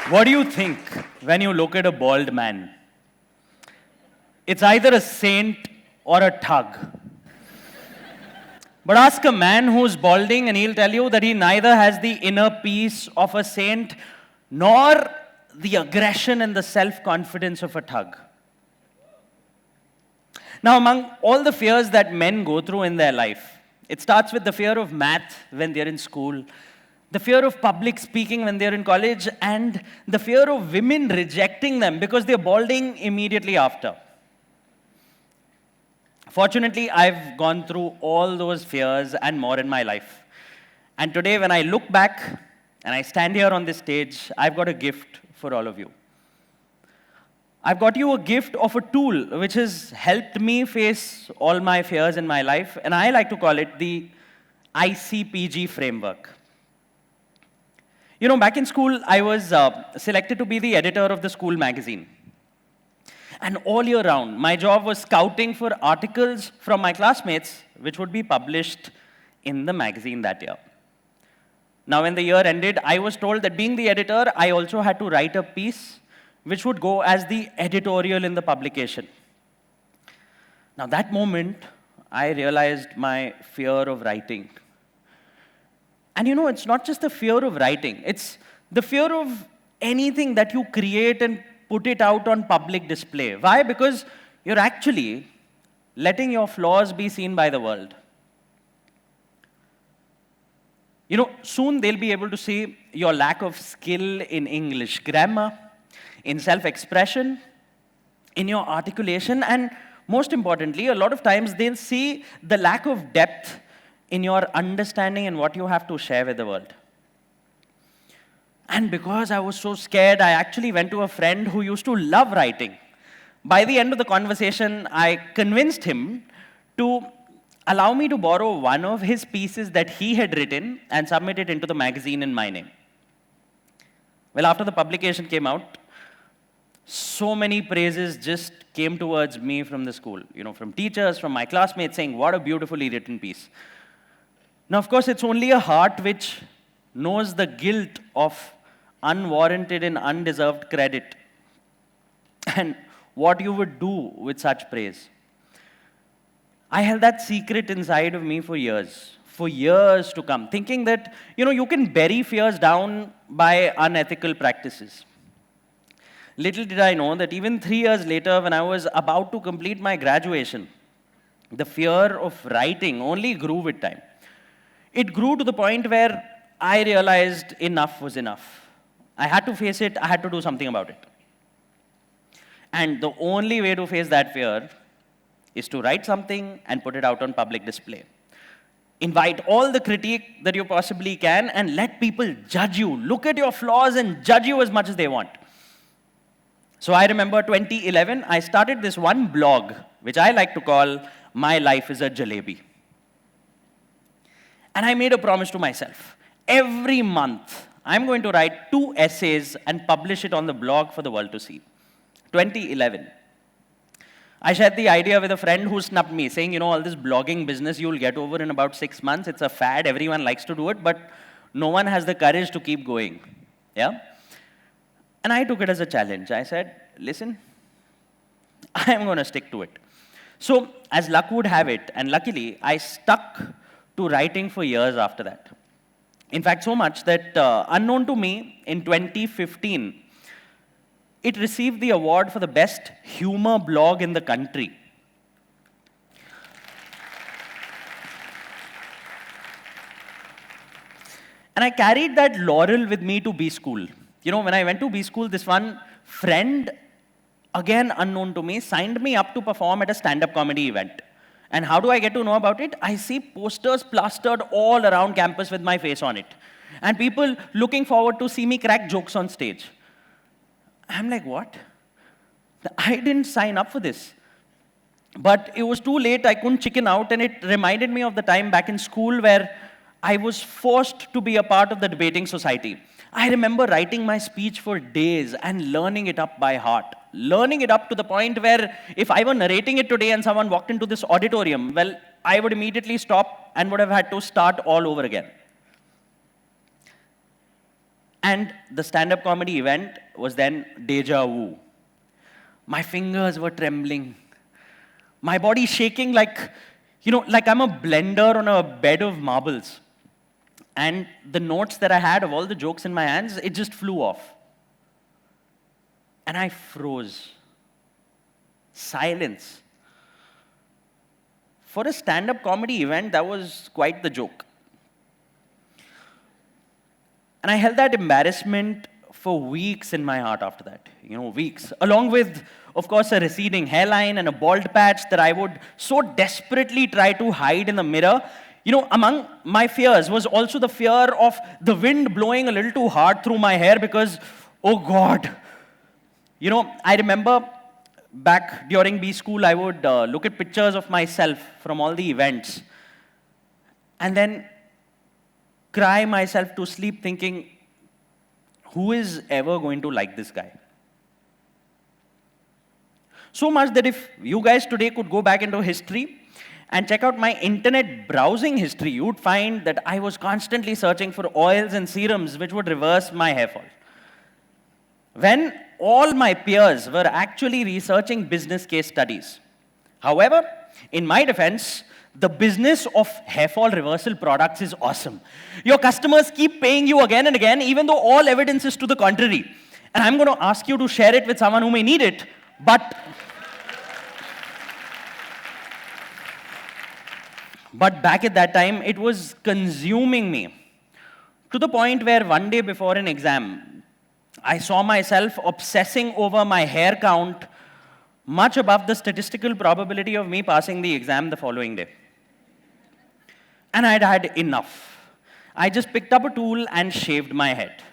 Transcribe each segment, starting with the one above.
What do you think when you look at a bald man? It's either a saint or a thug. But ask a man who's balding and he'll tell you that he neither has the inner peace of a saint nor the aggression and the self-confidence of a thug. Now, among all the fears that men go through in their life, it starts with the fear of math when they're in school, the fear of public speaking when they're in college, and the fear of women rejecting them because they're balding immediately after. Fortunately, I've gone through all those fears and more in my life. And today, when I look back and I stand here on this stage, I've got a gift for all of you. I've got you a gift of a tool which has helped me face all my fears in my life, and I like to call it the ICPG framework. You know, back in school, I was selected to be the editor of the school magazine. And all year round, my job was scouting for articles from my classmates which would be published in the magazine that year. Now, when the year ended, I was told that being the editor, I also had to write a piece which would go as the editorial in the publication. Now, that moment, I realized my fear of writing. And you know, it's not just the fear of writing, it's the fear of anything that you create and put it out on public display. Why? Because you're actually letting your flaws be seen by the world. You know, soon they'll be able to see your lack of skill in English grammar, in self-expression, in your articulation, and most importantly, a lot of times they'll see the lack of depth in your understanding and what you have to share with the world. And because I was so scared, I actually went to a friend who used to love writing. By the end of the conversation, I convinced him to allow me to borrow one of his pieces that he had written and submit it into the magazine in my name. Well, after the publication came out, so many praises just came towards me from the school, you know, from teachers, from my classmates saying, what a beautifully written piece. Now, of course, it's only a heart which knows the guilt of unwarranted and undeserved credit and what you would do with such praise. I held that secret inside of me for years to come, thinking that, you know, you can bury fears down by unethical practices. Little did I know that even 3 years later, when I was about to complete my graduation, the fear of writing only grew with time. It grew to the point where I realized enough was enough. I had to face it, I had to do something about it. And the only way to face that fear is to write something and put it out on public display. Invite all the critique that you possibly can and let people judge you. Look at your flaws and judge you as much as they want. So I remember 2011, I started this one blog, which I like to call My Life is a Jalebi. And I made a promise to myself. Every month, I'm going to write 2 essays and publish it on the blog for the world to see. 2011. I shared the idea with a friend who snubbed me, saying, you know, all this blogging business you'll get over in about 6 months. It's a fad. Everyone likes to do it, but no one has the courage to keep going. Yeah? And I took it as a challenge. I said, listen, I am going to stick to it. So, as luck would have it, and luckily, I stuck to writing for years after that. In fact, so much that, unknown to me, in 2015, it received the award for the best humor blog in the country. And I carried that laurel with me to B school. You know, when I went to B school, this one friend, again unknown to me, signed me up to perform at a stand-up comedy event. And how do I get to know about it? I see posters plastered all around campus with my face on it. And people looking forward to see me crack jokes on stage. I'm like, what? I didn't sign up for this. But it was too late, I couldn't chicken out, and it reminded me of the time back in school where I was forced to be a part of the debating society. I remember writing my speech for days and learning it up by heart. Learning it up to the point where if I were narrating it today and someone walked into this auditorium, well, I would immediately stop and would have had to start all over again. And the stand-up comedy event was then deja vu. My fingers were trembling. My body shaking like I'm a blender on a bed of marbles. And the notes that I had of all the jokes in my hands, it just flew off. And I froze. Silence. For a stand-up comedy event, that was quite the joke. And I held that embarrassment for weeks in my heart after that, weeks. Along with, of course, a receding hairline and a bald patch that I would so desperately try to hide in the mirror. Among my fears was also the fear of the wind blowing a little too hard through my hair because, oh God. I remember back during B school, I would look at pictures of myself from all the events and then cry myself to sleep thinking, who is ever going to like this guy? So much that if you guys today could go back into history and check out my internet browsing history, you would find that I was constantly searching for oils and serums which would reverse my hair fall. When all my peers were actually researching business case studies. However, in my defense, the business of hair fall reversal products is awesome. Your customers keep paying you again and again, even though all evidence is to the contrary. And I'm going to ask you to share it with someone who may need it, but back at that time, it was consuming me to the point where one day before an exam, I saw myself obsessing over my hair count much above the statistical probability of me passing the exam the following day. And I'd had enough. I just picked up a tool and shaved my head.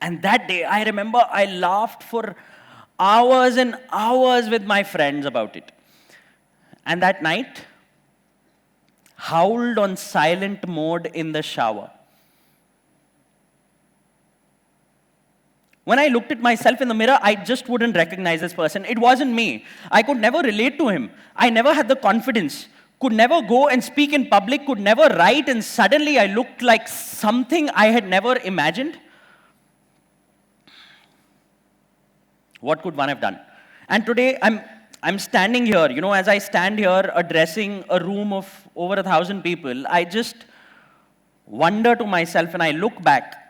And that day, I remember I laughed for hours and hours with my friends about it. And that night, howled on silent mode in the shower. When I looked at myself in the mirror, I just wouldn't recognize this person. It wasn't me. I could never relate to him. I never had the confidence, could never go and speak in public, could never write, and suddenly I looked like something I had never imagined. What could one have done? And today, I'm standing here, as I stand here addressing a room of over 1,000 people, I just wonder to myself and I look back,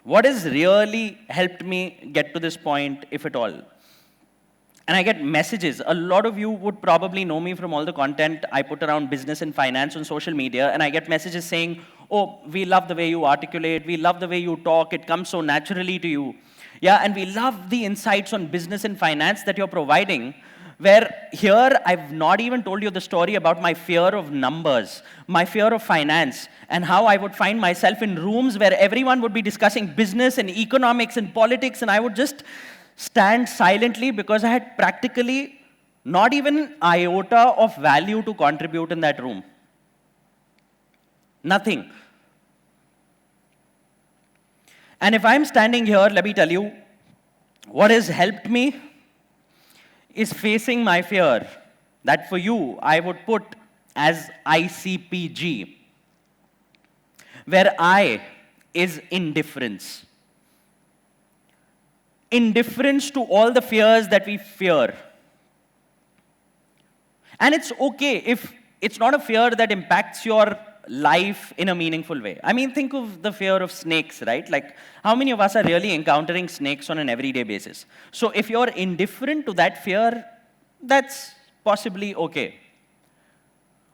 what has really helped me get to this point, if at all? And I get messages. A lot of you would probably know me from all the content I put around business and finance on social media, and I get messages saying, oh, we love the way you articulate, we love the way you talk, it comes so naturally to you. Yeah, and we love the insights on business and finance that you're providing, where here I've not even told you the story about my fear of numbers, my fear of finance, and how I would find myself in rooms where everyone would be discussing business and economics and politics, and I would just stand silently because I had practically not even iota of value to contribute in that room. Nothing. And if I'm standing here, let me tell you, what has helped me is facing my fear that for you, I would put as ICPG, where I is indifference. Indifference to all the fears that we fear. And it's okay if it's not a fear that impacts your life in a meaningful way. I mean, think of the fear of snakes, right? Like, how many of us are really encountering snakes on an everyday basis? So if you're indifferent to that fear, that's possibly okay.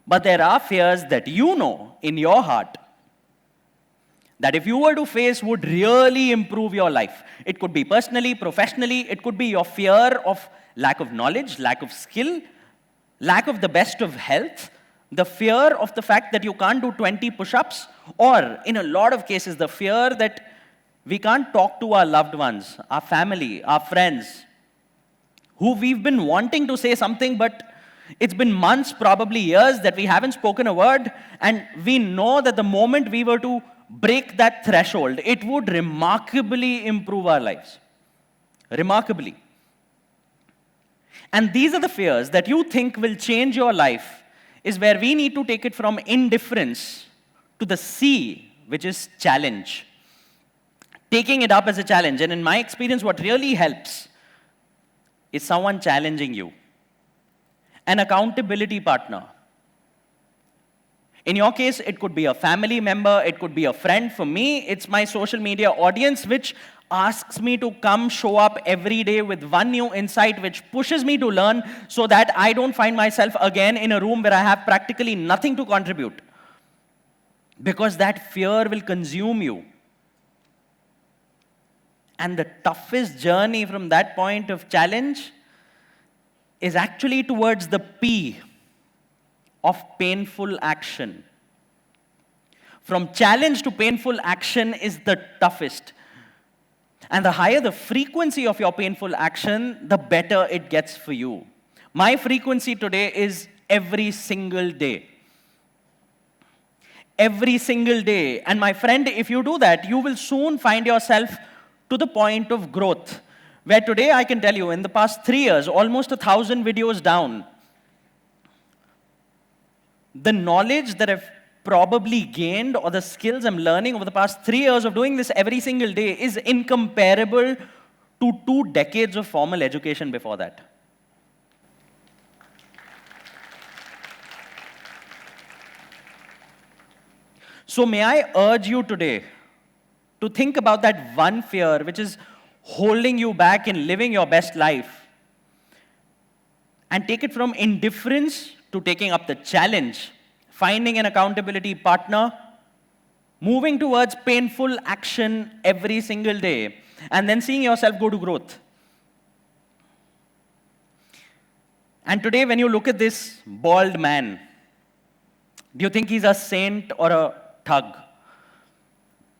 But there are fears that you know in your heart that if you were to face would really improve your life. It could be personally, professionally, it could be your fear of lack of knowledge, lack of skill, lack of the best of health, the fear of the fact that you can't do 20 push-ups, or in a lot of cases, the fear that we can't talk to our loved ones, our family, our friends, who we've been wanting to say something, but it's been months, probably years, that we haven't spoken a word, and we know that the moment we were to break that threshold, it would remarkably improve our lives. Remarkably. And these are the fears that you think will change your life, is where we need to take it from indifference to the C, which is challenge. Taking it up as a challenge. And in my experience, what really helps is someone challenging you. An accountability partner. In your case, it could be a family member, it could be a friend. For me, it's my social media audience, which asks me to come show up every day with one new insight, which pushes me to learn so that I don't find myself again in a room where I have practically nothing to contribute. Because that fear will consume you. And the toughest journey from that point of challenge is actually towards the P of painful action. From challenge to painful action is the toughest. And the higher the frequency of your painful action, the better it gets for you. My frequency today is every single day. Every single day. And my friend, if you do that, you will soon find yourself to the point of growth. Where today I can tell you, in the past 3 years, almost 1,000 videos down, the knowledge that I've probably gained or the skills I'm learning over the past 3 years of doing this every single day is incomparable to 2 decades of formal education before that. So may I urge you today to think about that one fear which is holding you back in living your best life, and take it from indifference to taking up the challenge, finding an accountability partner, moving towards painful action every single day, and then seeing yourself go to growth. And today, when you look at this bald man, do you think he's a saint or a thug?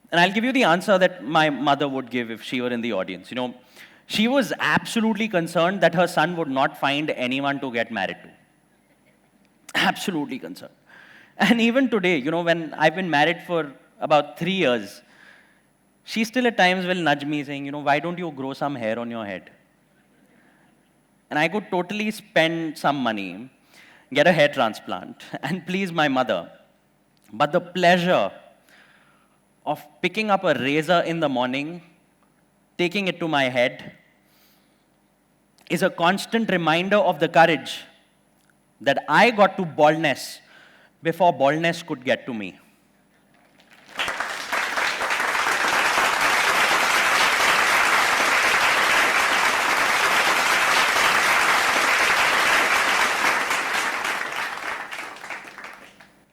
And I'll give you the answer that my mother would give if she were in the audience. You know, she was absolutely concerned that her son would not find anyone to get married to. Absolutely concerned. And even today, you know, when I've been married for about 3 years, she still at times will nudge me saying, you know, why don't you grow some hair on your head? And I could totally spend some money, get a hair transplant, and please my mother. But the pleasure of picking up a razor in the morning, taking it to my head, is a constant reminder of the courage that I got to baldness before baldness could get to me.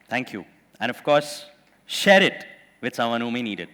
Thank you. And of course, share it with someone who may need it.